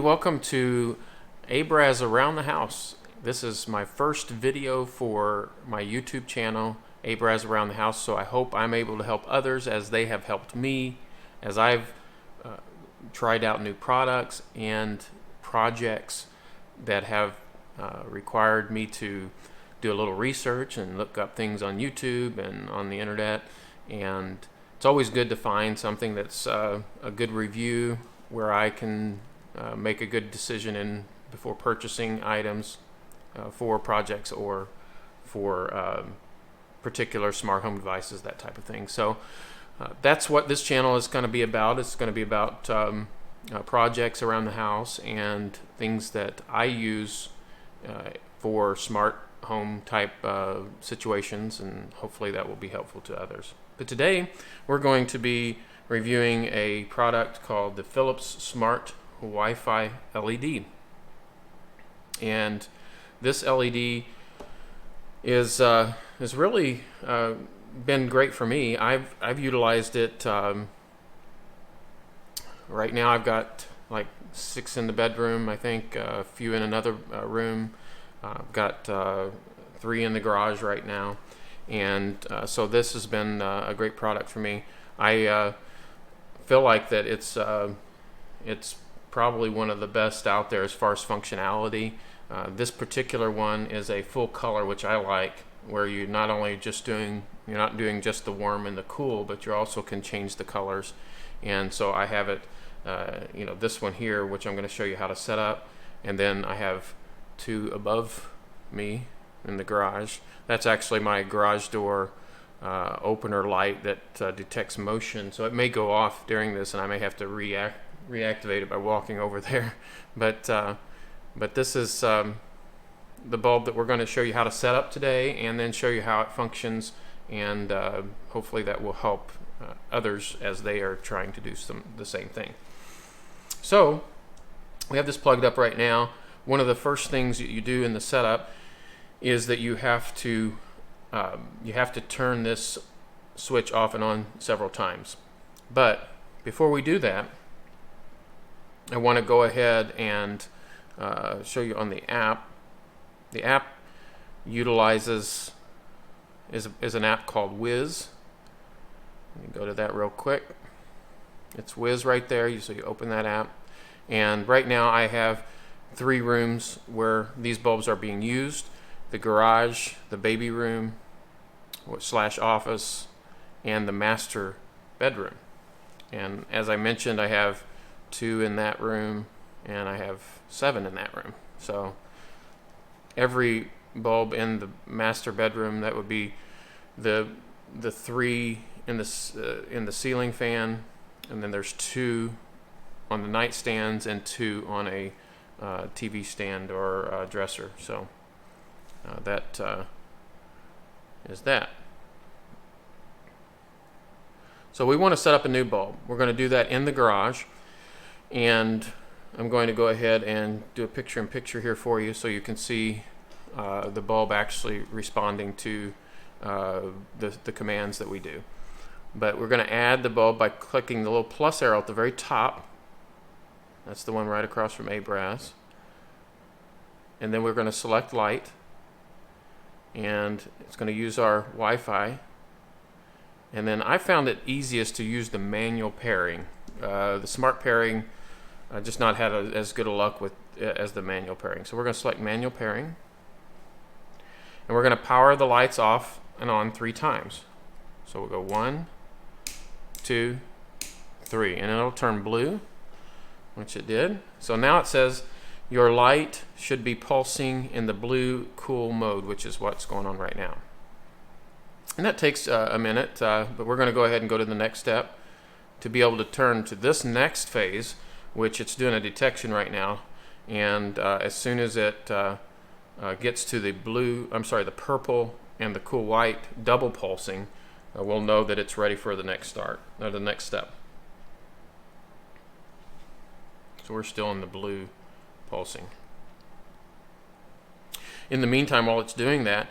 welcome to ABraz Around the House. This is my first video for my YouTube channel, ABraz Around the House, so I hope I'm able to help others as they have helped me, as I've tried out new products and projects that have required me to do a little research and look up things on YouTube and on the internet. And it's always good to find something that's a good review where I can make a good decision before purchasing items for projects or for particular smart home devices, that type of thing. So that's what this channel is going to be about. It's going to be about projects around the house and things that I use for smart home type situations, and hopefully that will be helpful to others. But today we're going to be reviewing a product called the Philips Smart Wi-Fi LED. And this LED is really been great for me. I've utilized it. Right now I've got like 6 in the bedroom, I think, a few in another room. I've got 3 in the garage right now, and so this has been a great product for me. I feel like that it's probably one of the best out there as far as functionality. This particular one is a full color, which I like, where you're not doing just the warm and the cool, but you also can change the colors. And so I have it, this one here, which I'm going to show you how to set up, and then I have 2 above me in the garage. That's actually my garage door opener light that detects motion, so it may go off during this and I may have to reactivate it by walking over there. But this is the bulb that we're going to show you how to set up today, and then show you how it functions, and hopefully that will help others as they are trying to do the same thing. So we have this plugged up right now. One of the first things that you do in the setup is that you have to turn this switch off and on several times. But before we do that, I want to go ahead and show you on the app. The app utilizes is an app called Wiz. Let me go to that real quick. It's Wiz right there. So you open that app, and right now I have 3 rooms where these bulbs are being used: the garage, the baby room / office, and the master bedroom. And as I mentioned, I have 2 in that room, and I have 7 in that room. So every bulb in the master bedroom, that would be the 3 in the ceiling fan, and then there's 2 on the nightstands and 2 on a TV stand or dresser. So that is that. So we want to set up a new bulb. We're going to do that in the garage, and I'm going to go ahead and do a picture-in-picture here for you so you can see the bulb actually responding to the commands that we do. But we're going to add the bulb by clicking the little plus arrow at the very top. That's the one right across from ABraz. And then we're going to select light, and it's going to use our Wi-Fi. And then I found it easiest to use the manual pairing. The smart pairing, just not had as good a luck with as the manual pairing. So we're going to select manual pairing, and we're going to power the lights off and on 3 times. So we'll go 1, 2, 3, and it'll turn blue, which it did. So now it says your light should be pulsing in the blue cool mode, which is what's going on right now. And that takes a minute, but we're going to go ahead and go to the next step to be able to turn to this next phase, which it's doing a detection right now. And as soon as it gets to the purple and the cool white double pulsing, we'll know that it's ready for the next step. So we're still in the blue pulsing. In the meantime, while it's doing that,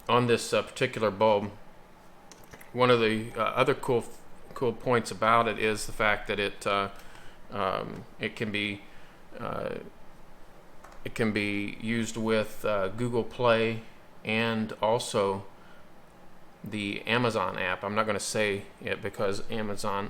on this particular bulb, one of the other cool points about it is the fact that it It can be used with Google Play and also the Amazon app. I'm not going to say it because Amazon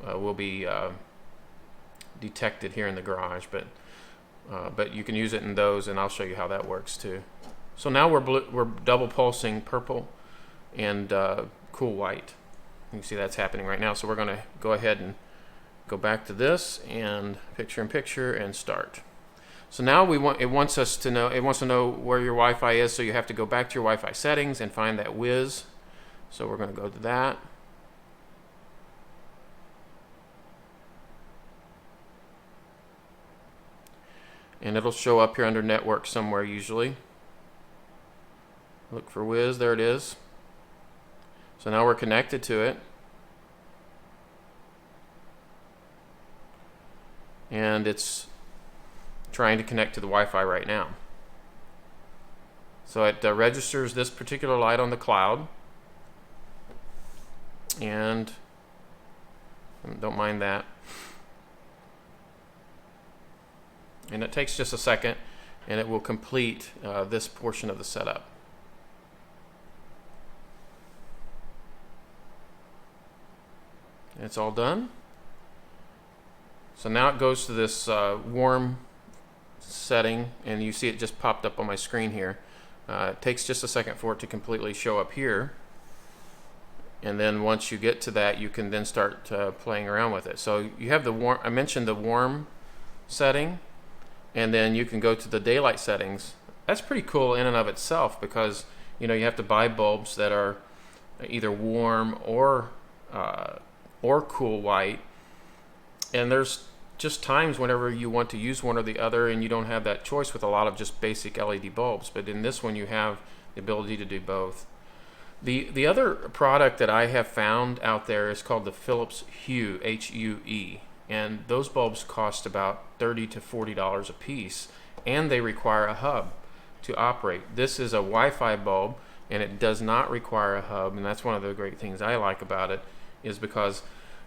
will be detected here in the garage, but you can use it in those, and I'll show you how that works too. So now we're double pulsing purple and cool white. You can see that's happening right now. So we're going to go ahead and go back to this and picture in picture and start. So now it wants to know where your Wi-Fi is. So you have to go back to your Wi-Fi settings and find that whiz. So we're going to go to that. And it'll show up here under network somewhere usually. Look for whiz, there it is. So now we're connected to it. And it's trying to connect to the Wi-Fi right now. So it registers this particular light on the cloud. And don't mind that. And it takes just a second, and it will complete this portion of the setup. And it's all done. So now it goes to this warm setting, and you see it just popped up on my screen here. It takes just a second for it to completely show up here. And then once you get to that, you can then start playing around with it. So you have the warm, I mentioned the warm setting, and then you can go to the daylight settings. That's pretty cool in and of itself, because you know you have to buy bulbs that are either warm or cool white. And there's just times whenever you want to use one or the other, and you don't have that choice with a lot of just basic LED bulbs. But in this one, you have the ability to do both. The other product that I have found out there is called the Philips Hue, H-U-E, and those bulbs cost about $30 to $40 a piece, and they require a hub to operate. This is a Wi-Fi bulb, and it does not require a hub, and that's one of the great things I like about it, is because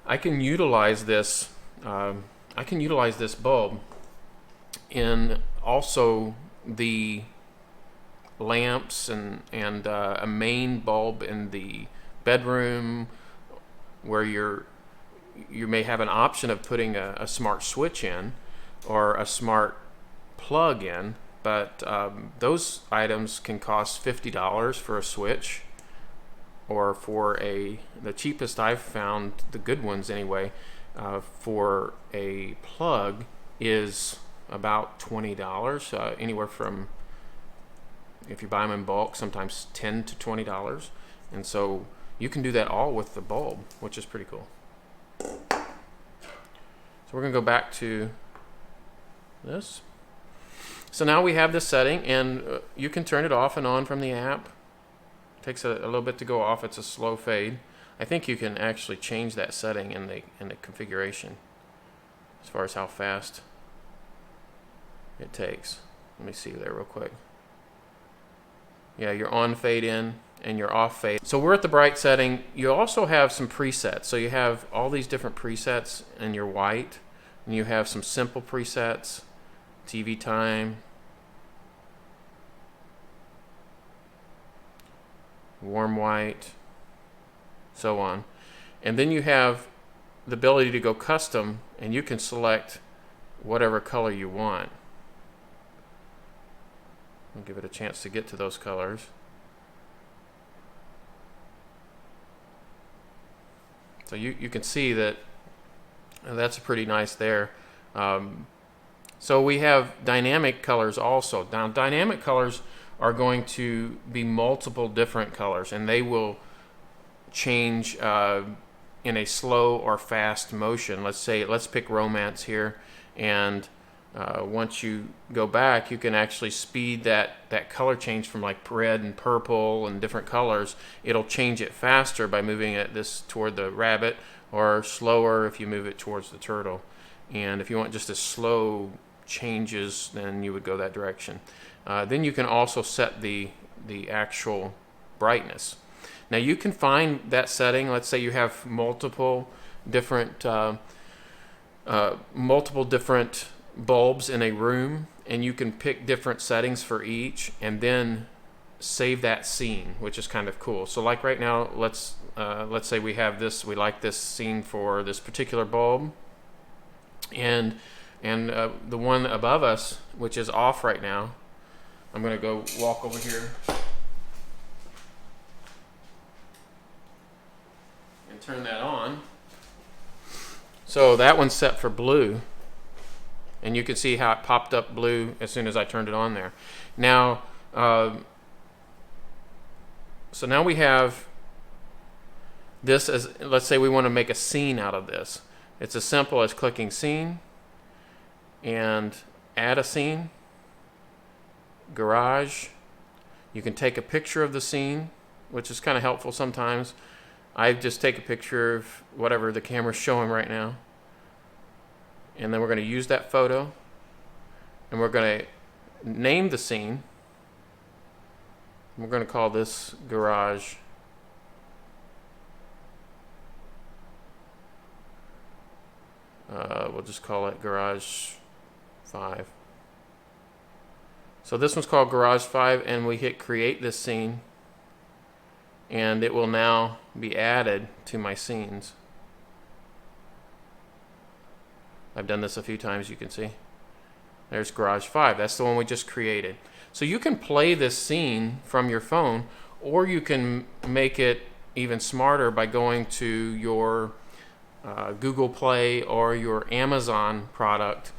I can utilize this. I can utilize this bulb in also the lamps and a main bulb in the bedroom, where you may have an option of putting a smart switch in or a smart plug in, but those items can cost $50 for a switch, or for the cheapest I've found, the good ones anyway, for a plug is about $20, anywhere from, if you buy them in bulk, sometimes $10 to $20. And so you can do that all with the bulb, which is pretty cool. So we're going to go back to this. So now we have this setting, and you can turn it off and on from the app. It takes a little bit to go off. It's a slow fade. I think you can actually change that setting in the configuration as far as how fast it takes. Let me see there real quick. Yeah, your on fade in and your off fade. So we're at the bright setting. You also have some presets. So you have all these different presets in your white, and you have some simple presets, TV time, warm white, so on. And then you have the ability to go custom, and you can select whatever color you want. I'll give it a chance to get to those colors. So you can see that that's pretty nice there. So we have dynamic colors also. Now dynamic colors are going to be multiple different colors, and they will change in a slow or fast motion. Let's pick romance here, and once you go back, you can actually speed that color change from like red and purple and different colors. It'll change it faster by moving it toward the rabbit, or slower if you move it towards the turtle. And if you want just a slow changes, then you would go that direction. Then you can also set the actual brightness. Now you can find that setting. Let's say you have multiple different multiple different bulbs in a room, and you can pick different settings for each and then save that scene, which is kind of cool. So like right now, let's say we have this, we like this scene for this particular bulb, and the one above us, which is off right now, I'm going to go walk over here and turn that on. So that one's set for blue, and you can see how it popped up blue as soon as I turned it on there. Now, so now we have this as, let's say we want to make a scene out of this. It's as simple as clicking scene and add a scene, garage. You can take a picture of the scene, which is kind of helpful sometimes. I just take a picture of whatever the camera's showing right now, and then we're going to use that photo, and we're going to name the scene. We're going to call this garage. We'll just call it garage 5. So this one's called garage 5, and we hit create this scene, and it will now be added to my scenes. I've done this a few times, you can see. There's garage 5. That's the one we just created. So you can play this scene from your phone, or you can make it even smarter by going to your Google Play or your Amazon product,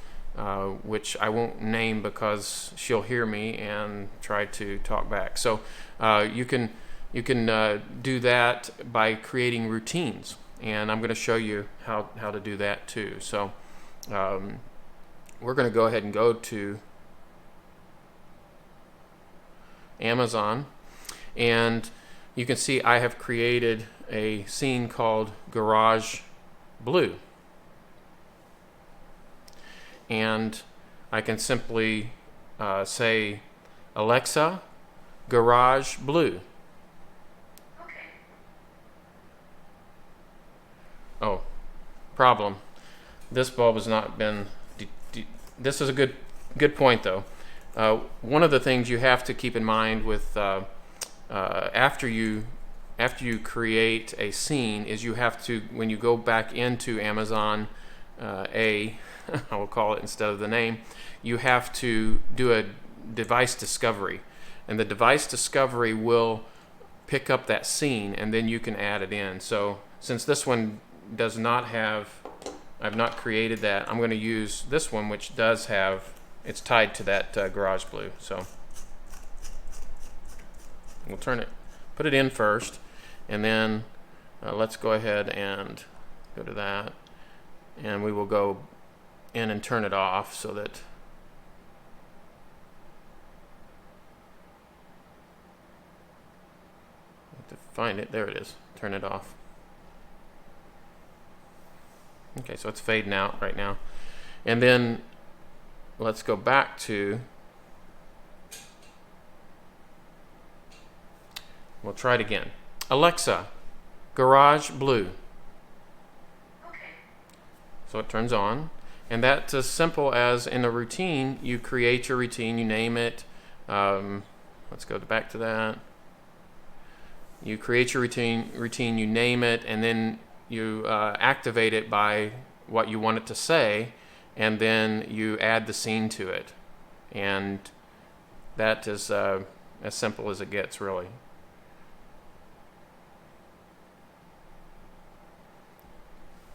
which I won't name because she'll hear me and try to talk back. So you can do that by creating routines, and I'm going to show you how to do that too. So we're going to go ahead and go to Amazon, and you can see I have created a scene called Garage Blue, and I can simply say, Alexa, Garage Blue. Okay. Oh, problem. This bulb has not been. This is a good point though. One of the things you have to keep in mind with after you create a scene is you have to, when you go back into Amazon, I will call it instead of the name, you have to do a device discovery, and the device discovery will pick up that scene, and then you can add it in. So since this one does not have, I've not created that, I'm going to use this one, which does have, it's tied to that garage blue. So we'll put it in first, and then let's go ahead and go to that, and we will go in and turn it off so that I have to find it. There it is. Turn it off. Okay, so it's fading out right now. And then let's go back to, we'll try it again. Alexa, Garage Blue. Okay. So it turns on, and that's as simple as in a routine. You create your routine, you name it. Let's go back to that. You create your routine, you name it, and then you activate it by what you want it to say, and then you add the scene to it. And that is as simple as it gets, really.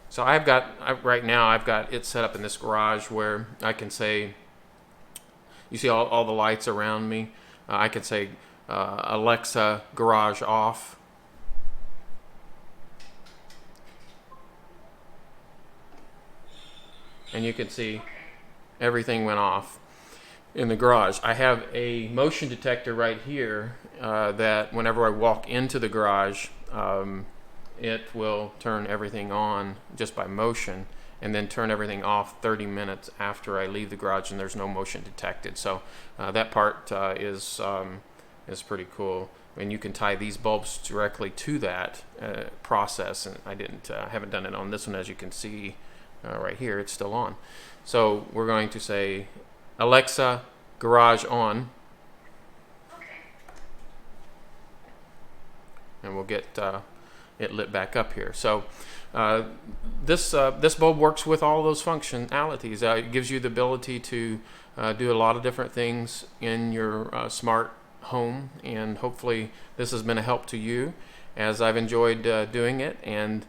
So right now I've got it set up in this garage where I can say, you see all the lights around me. I can say, Alexa, garage off. And you can see everything went off in the garage. I have a motion detector right here that whenever I walk into the garage, it will turn everything on just by motion, and then turn everything off 30 minutes after I leave the garage, and there's no motion detected. So that part is pretty cool. And you can tie these bulbs directly to that process, and I haven't done it on this one, as you can see. right here, it's still on. So we're going to say, Alexa, garage on, Okay. and we'll get it lit back up here. So this bulb works with all those functionalities. It gives you the ability to do a lot of different things in your smart home, and hopefully this has been a help to you as I've enjoyed doing it. And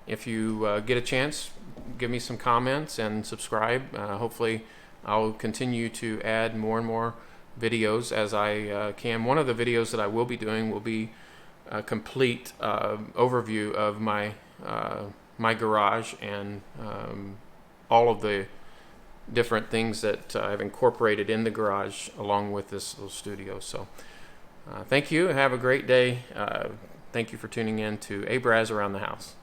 if you get a chance, give me some comments and subscribe. Hopefully I'll continue to add more and more videos as I can. One of the videos that I will be doing will be a complete overview of my my garage and all of the different things that I've incorporated in the garage along with this little studio. So thank you and have a great day. Thank you for tuning in to ABraz Around the House.